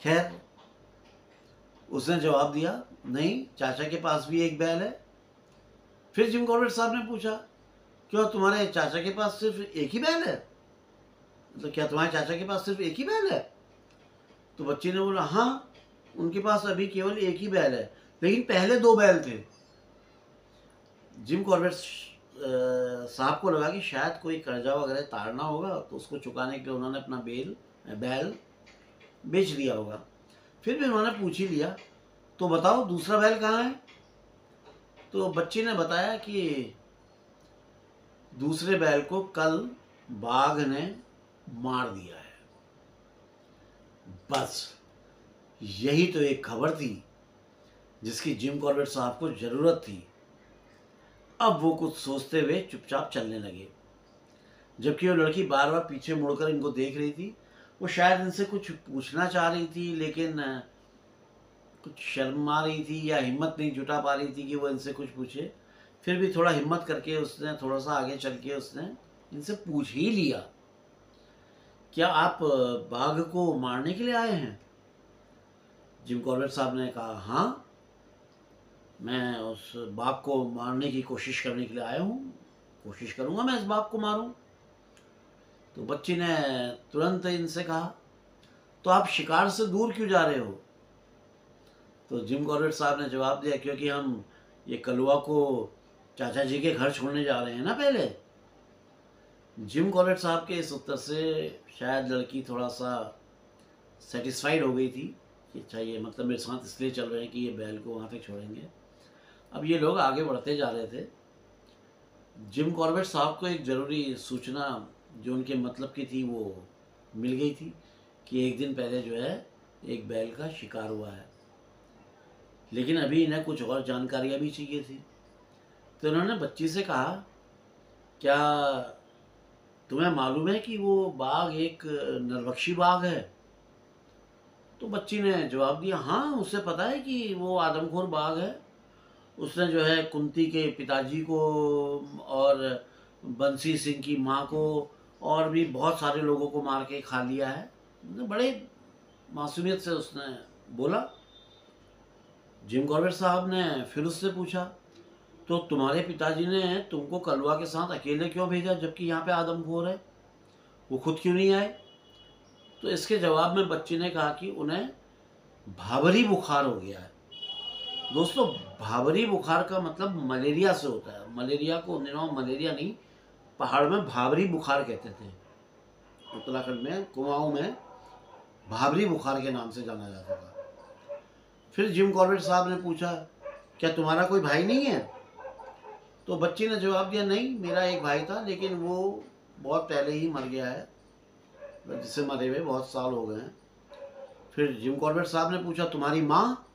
खैर, उसने जवाब दिया, नहीं, चाचा के पास भी एक बैल है। फिर जिम कॉर्बेट साहब ने पूछा, क्यों तुम्हारे चाचा के पास सिर्फ एक ही बैल है? मतलब क्या तुम्हारे चाचा के पास सिर्फ एक ही बैल है? तो बच्ची ने बोला, हाँ, उनके पास अभी केवल एक ही बैल है, लेकिन पहले 2 बैल थे। जिम कॉर्बेट साहब को लगा कि शायद कोई कर्जा वगैरह तारना होगा, तो उसको चुकाने के लिए उन्होंने अपना बैल बेच दिया होगा। फिर भी उन्होंने पूछ ही लिया, तो बताओ दूसरा बैल कहाँ है? तो बच्ची ने बताया कि दूसरे बैल को कल बाघ ने मार दिया है। बस यही तो एक खबर थी जिसकी जिम कॉर्बेट साहब को जरूरत थी। अब वो कुछ सोचते हुए चुपचाप चलने लगे, जबकि वो लड़की बार बार पीछे मुड़कर इनको देख रही थी। वो शायद इनसे कुछ पूछना चाह रही थी, लेकिन कुछ शर्म आ रही थी या हिम्मत नहीं जुटा पा रही थी कि वो इनसे कुछ पूछे। फिर भी थोड़ा हिम्मत करके उसने थोड़ा सा आगे चल के उसने इनसे पूछ ही लिया, क्या आप बाघ को मारने के लिए आए हैं? जिम कॉर्बेट साहब ने कहा, हाँ, मैं उस बाघ को मारने की कोशिश करने के लिए आया हूँ, कोशिश करूँगा मैं इस बाघ को मारूं। तो बच्ची ने तुरंत इनसे कहा, तो आप शिकार से दूर क्यों जा रहे हो? तो जिम कॉर्बेट साहब ने जवाब दिया, क्योंकि हम ये कलुआ को चाचा जी के घर छोड़ने जा रहे हैं ना पहले। जिम कॉर्बेट साहब के इस उत्तर से शायद लड़की थोड़ा सा सेटिस्फाइड हो गई थी कि अच्छा, ये मतलब मेरे साथ इसलिए चल रहे हैं कि ये बैल को वहाँ तक छोड़ेंगे। अब ये लोग आगे बढ़ते जा रहे थे। जिम कॉर्बेट साहब को एक ज़रूरी सूचना जो उनके मतलब की थी वो मिल गई थी कि एक दिन पहले जो है एक बैल का शिकार हुआ है, लेकिन अभी इन्हें कुछ और जानकारियाँ भी चाहिए थी। तो उन्होंने बच्ची से कहा, क्या तुम्हें मालूम है कि वो बाघ एक नरभक्षी बाघ है? तो बच्ची ने जवाब दिया, हाँ, उसे पता है कि वो आदमखोर बाघ है। उसने जो है कुंती के पिताजी को और बंसी सिंह की माँ को और भी बहुत सारे लोगों को मार के खा लिया है। बड़े मासूमियत से उसने बोला। जिम कॉर्बेट साहब ने फिर उससे पूछा, तो तुम्हारे पिताजी ने तुमको कलवा के साथ अकेले क्यों भेजा, जबकि यहाँ पे आदमखोर है? वो खुद क्यों नहीं आए? तो इसके जवाब में बच्ची ने कहा कि उन्हें भाबरी बुखार हो गया है। दोस्तों, भाबरी बुखार का मतलब मलेरिया से होता है। मलेरिया को उन दिनों मलेरिया नहीं, पहाड़ में भाबरी बुखार कहते थे। उत्तराखंड में कुमाऊं में भाबरी बुखार के नाम से जाना जाता था। फिर जिम कॉर्बेट साहब ने पूछा, क्या तुम्हारा कोई भाई नहीं है? तो बच्ची ने जवाब दिया, नहीं, मेरा एक भाई था, लेकिन वो बहुत पहले ही मर गया है, जिससे मरे हुए बहुत साल हो गए हैं। फिर जिम कॉर्बेट साहब ने पूछा, तुम्हारी माँ?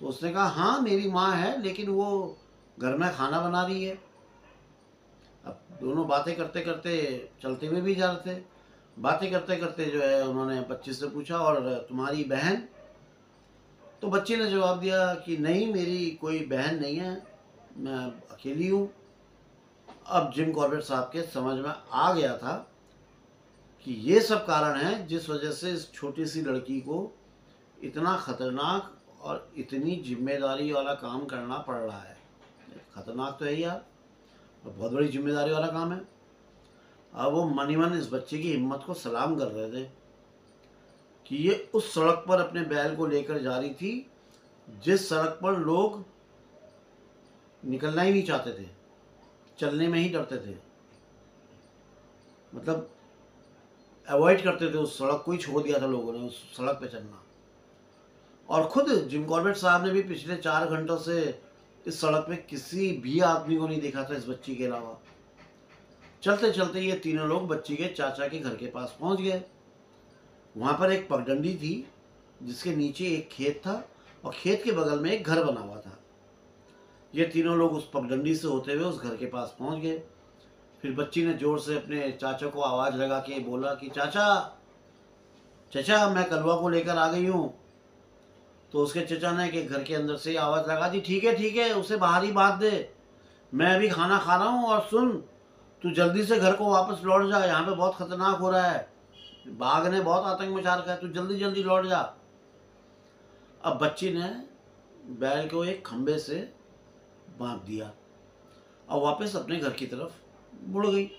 तो उसने कहा, हाँ, मेरी माँ है, लेकिन वो घर में खाना बना रही है। अब दोनों बातें करते करते चलते हुए भी जा रहे थे। बातें करते करते जो है उन्होंने बच्ची से पूछा, और तुम्हारी बहन? तो बच्ची ने जवाब दिया कि नहीं, मेरी कोई बहन नहीं है, मैं अकेली हूँ। अब जिम कॉर्बेट साहब के समझ में आ गया था कि ये सब कारण है जिस वजह से इस छोटी सी लड़की को इतना खतरनाक और इतनी जिम्मेदारी वाला काम करना पड़ रहा है। खतरनाक तो है यार, और बहुत बड़ी जिम्मेदारी वाला काम है। अब वो मनी मन इस बच्चे की हिम्मत को सलाम कर रहे थे कि ये उस सड़क पर अपने बैल को लेकर जा रही थी जिस सड़क पर लोग निकलना ही नहीं चाहते थे, चलने में ही डरते थे, मतलब अवॉइड करते थे। उस सड़क को ही छोड़ दिया था लोगों ने, उस सड़क पे चलना। और खुद जिम कॉर्बेट साहब ने भी पिछले 4 घंटों से इस सड़क पे किसी भी आदमी को नहीं देखा था इस बच्ची के अलावा। चलते चलते ये तीनों लोग बच्ची के चाचा के घर के पास पहुंच गए। वहाँ पर एक पगडंडी थी जिसके नीचे एक खेत था और खेत के बगल में एक घर बना हुआ था। ये तीनों लोग उस पगडंडी से होते हुए उस घर के पास पहुंच गए। फिर बच्ची ने जोर से अपने चाचा को आवाज़ लगा के बोला कि चाचा चाचा मैं कलवा को लेकर आ गई हूँ। तो उसके चचा ने कि घर के अंदर से आवाज़ लगा दी, ठीक है उसे बाहर ही बांध दे, मैं अभी खाना खा रहा हूँ, और सुन तू जल्दी से घर को वापस लौट जा, यहाँ पे बहुत खतरनाक हो रहा है, बाघ ने बहुत आतंक मचा रखा है, तू जल्दी जल्दी लौट जा। अब बच्ची ने बैल को एक खंबे से बांध दिया और वापस अपने घर की तरफ मुड़ गई।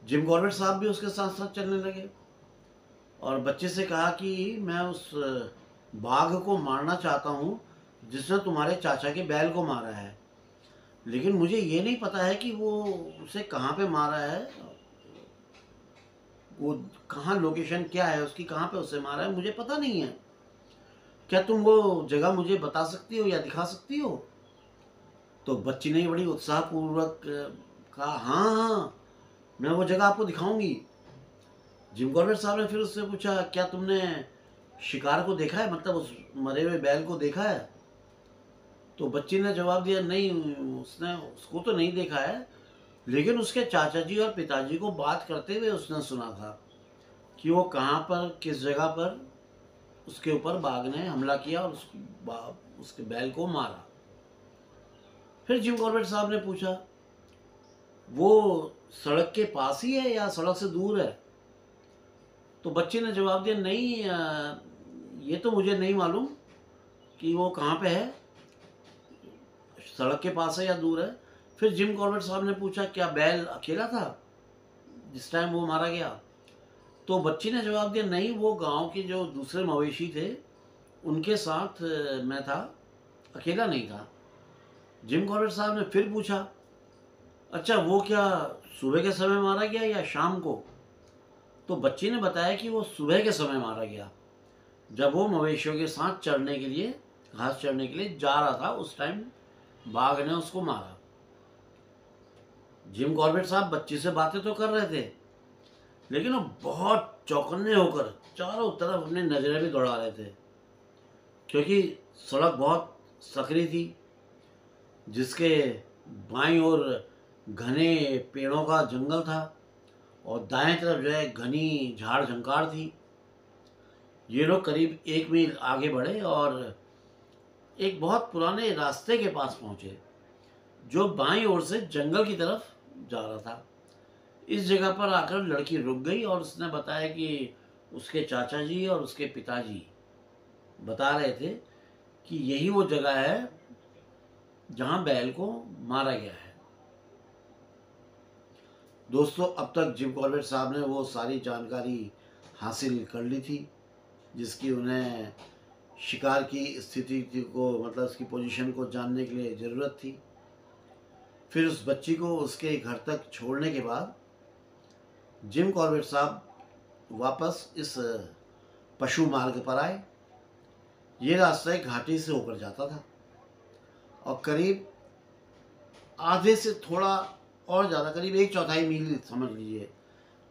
जिम कॉर्बेट साहब भी उसके साथ साथ चलने लगे और बच्चे से कहा कि मैं उस बाघ को मारना चाहता हूँ जिसने तुम्हारे चाचा के बैल को मारा है, लेकिन मुझे ये नहीं पता है कि वो उसे कहाँ पे मारा है, वो कहाँ लोकेशन क्या है उसकी, कहाँ पे उसे मारा है मुझे पता नहीं है। क्या तुम वो जगह मुझे बता सकती हो या दिखा सकती हो? तो बच्ची ने बड़ी उत्साहपूर्वक कहा, हाँ मैं वो जगह आपको दिखाऊंगी। जिम कॉर्बेट साहब ने फिर उससे पूछा, क्या तुमने शिकार को देखा है, मतलब उस मरे हुए बैल को देखा है? तो बच्ची ने जवाब दिया, नहीं उसने उसको तो नहीं देखा है, लेकिन उसके चाचा जी और पिताजी को बात करते हुए उसने सुना था कि वो कहाँ पर किस जगह पर उसके ऊपर बाघ ने हमला किया और उसके बैल को मारा। फिर जिम कॉर्बेट साहब ने पूछा, वो सड़क के पास ही है या सड़क से दूर है? तो बच्चे ने जवाब दिया, नहीं ये तो मुझे नहीं मालूम कि वो कहाँ पे है, सड़क के पास है या दूर है। फिर जिम कॉर्बेट साहब ने पूछा, क्या बैल अकेला था जिस टाइम वो मारा गया? तो बच्ची ने जवाब दिया, नहीं वो गांव के जो दूसरे मवेशी थे उनके साथ मैं था, अकेला नहीं था। जिम कॉर्बेट साहब ने फिर पूछा, अच्छा वो क्या सुबह के समय मारा गया या शाम को? तो बच्ची ने बताया कि वो सुबह के समय मारा गया, जब वो मवेशियों के साथ चरने के लिए, घास चरने के लिए जा रहा था, उस टाइम बाघ ने उसको मारा। जिम कॉर्बेट साहब बच्ची से बातें तो कर रहे थे, लेकिन वो बहुत चौकन्ने होकर चारों तरफ अपनी नजरें भी दौड़ा रहे थे, क्योंकि सड़क बहुत सकरी थी जिसके बाईं ओर घने पेड़ों का जंगल था और दाएं तरफ जो है घनी झाड़ झंकार थी। ये लोग करीब 1 मील आगे बढ़े और एक बहुत पुराने रास्ते के पास पहुंचे जो बाईं ओर से जंगल की तरफ जा रहा था। इस जगह पर आकर लड़की रुक गई और उसने बताया कि उसके चाचा जी और उसके पिताजी बता रहे थे कि यही वो जगह है जहां बैल को मारा गया है। दोस्तों, अब तक जिम कॉर्बेट साहब ने वो सारी जानकारी हासिल कर ली थी जिसकी उन्हें शिकार की स्थिति को, मतलब उसकी पोजीशन को जानने के लिए ज़रूरत थी। फिर उस बच्ची को उसके घर तक छोड़ने के बाद जिम कॉर्बेट साहब वापस इस पशु मार्ग पर आए। ये रास्ता एक घाटी से होकर जाता था और करीब आधे से थोड़ा और ज़्यादा, करीब 1/4 मील समझ लीजिए,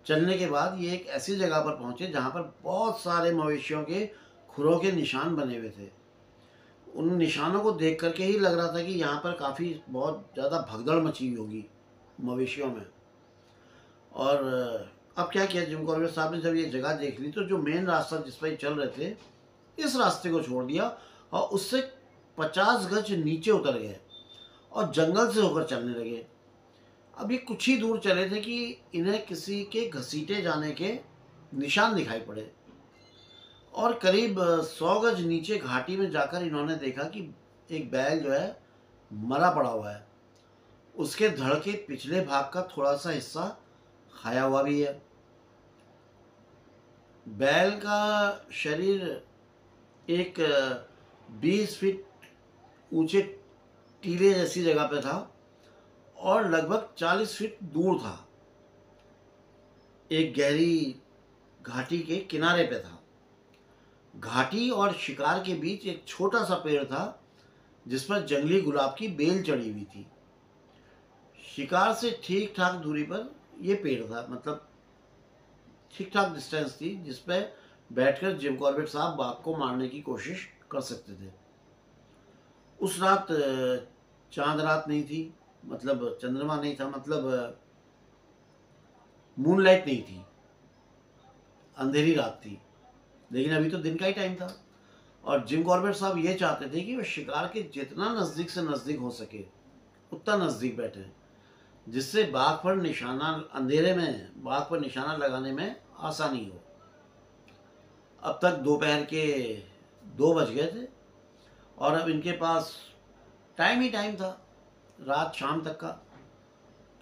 चलने के बाद ये एक ऐसी जगह पर पहुँचे जहाँ पर बहुत सारे मवेशियों के खुरों के निशान बने हुए थे। उन निशानों को देख करके ही लग रहा था कि यहाँ पर काफ़ी बहुत ज़्यादा भगदड़ मची हुई होगी मवेशियों में। और अब क्या किया जिम कॉर्बेट साहब ने, जब ये जगह देख ली तो जो मेन रास्ता जिस पर चल रहे थे इस रास्ते को छोड़ दिया और उससे 50 गज नीचे उतर गए और जंगल से होकर चलने लगे। अब ये कुछ ही दूर चले थे कि इन्हें किसी के घसीटे जाने के निशान दिखाई पड़े और करीब 100 गज नीचे घाटी में जाकर इन्होंने देखा कि एक बैल जो है मरा पड़ा हुआ है। उसके धड़ के पिछले भाग का थोड़ा सा हिस्सा खाया हुआ भी है। बैल का शरीर एक 20 फीट ऊंचे टीले जैसी जगह पे था और लगभग 40 फीट दूर था, एक गहरी घाटी के किनारे पे था। घाटी और शिकार के बीच एक छोटा सा पेड़ था जिस पर जंगली गुलाब की बेल चढ़ी हुई थी। शिकार से ठीक ठाक दूरी पर ये पेड़ था, मतलब ठीक ठाक डिस्टेंस थी जिस पे बैठकर जिम कॉर्बेट साहब बाघ को मारने की कोशिश कर सकते थे। उस रात चांद रात नहीं थी, मतलब चंद्रमा नहीं था, मतलब मूनलाइट नहीं थी, अंधेरी रात थी। लेकिन अभी तो दिन का ही टाइम था और जिम कॉर्बेट साहब ये चाहते थे कि वो शिकार के जितना नज़दीक से नज़दीक हो सके उतना नज़दीक बैठे, जिससे बाघ पर निशाना, अंधेरे में बाघ पर निशाना लगाने में आसानी हो। अब तक दोपहर के 2 बज गए थे और अब इनके पास टाइम ही टाइम था रात शाम तक का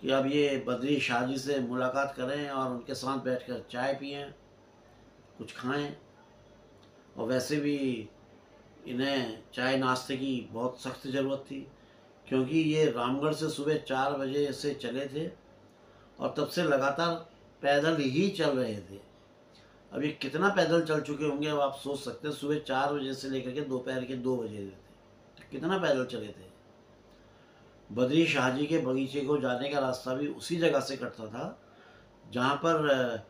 कि अब ये बद्री शाह जी से मुलाकात करें और उनके साथ बैठकर चाय पिएं, कुछ खाएं। और वैसे भी इन्हें चाय नाश्ते की बहुत सख्त ज़रूरत थी, क्योंकि ये रामगढ़ से सुबह 4 बजे से चले थे और तब से लगातार पैदल ही चल रहे थे। अब ये कितना पैदल चल चुके होंगे अब आप सोच सकते हैं। सुबह 4 बजे से लेकर के दोपहर के 2 बजे थे, तो कितना पैदल चले थे। बद्री शाह जी के बगीचे को जाने का रास्ता भी उसी जगह से कटता था जहाँ पर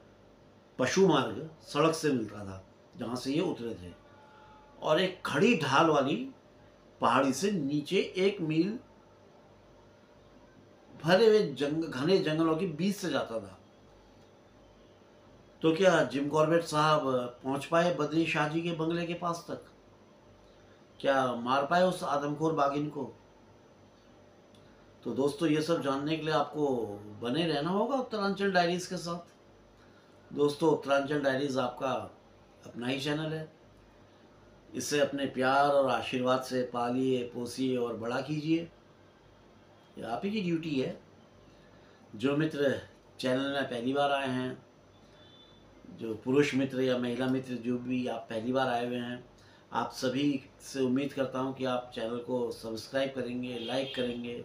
पशु मार्ग सड़क से मिलता था, जहाँ से ये उतरे थे। और एक खड़ी ढाल वाली पहाड़ी से नीचे 1 मील भरे हुए घने जंगलों के बीच से जाता था। तो क्या जिम कॉर्बेट साहब पहुंच पाए बद्री शाह जी के बंगले के पास तक? क्या मार पाए उस आदमखोर बाघिन को? तो दोस्तों ये सब जानने के लिए आपको बने रहना होगा उत्तरांचल डायरीज के साथ। दोस्तों उत्तरांचल डायरीज आपका अपना ही चैनल है, इसे अपने प्यार और आशीर्वाद से पालिए, पोसिए और बड़ा कीजिए। ये आप ही की ड्यूटी है। जो मित्र चैनल में पहली बार आए हैं, जो पुरुष मित्र या महिला मित्र जो भी आप पहली बार आए हुए हैं, आप सभी से उम्मीद करता हूं कि आप चैनल को सब्सक्राइब करेंगे, लाइक करेंगे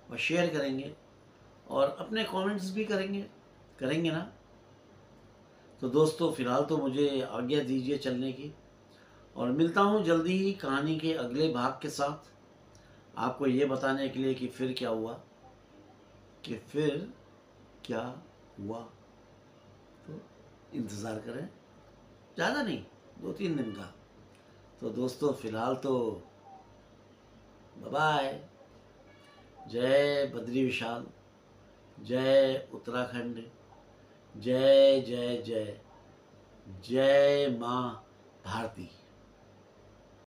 और शेयर करेंगे और अपने कमेंट्स भी करेंगे ना। तो दोस्तों फ़िलहाल तो मुझे आज्ञा दीजिए चलने की, और मिलता हूँ जल्दी ही कहानी के अगले भाग के साथ, आपको ये बताने के लिए कि फिर क्या हुआ, तो इंतज़ार करें, ज़्यादा नहीं, 2-3 दिन का। तो दोस्तों फ़िलहाल तो बाय। जय बद्री विशाल, जय उत्तराखंड, जय जय जय, जय माँ भारती।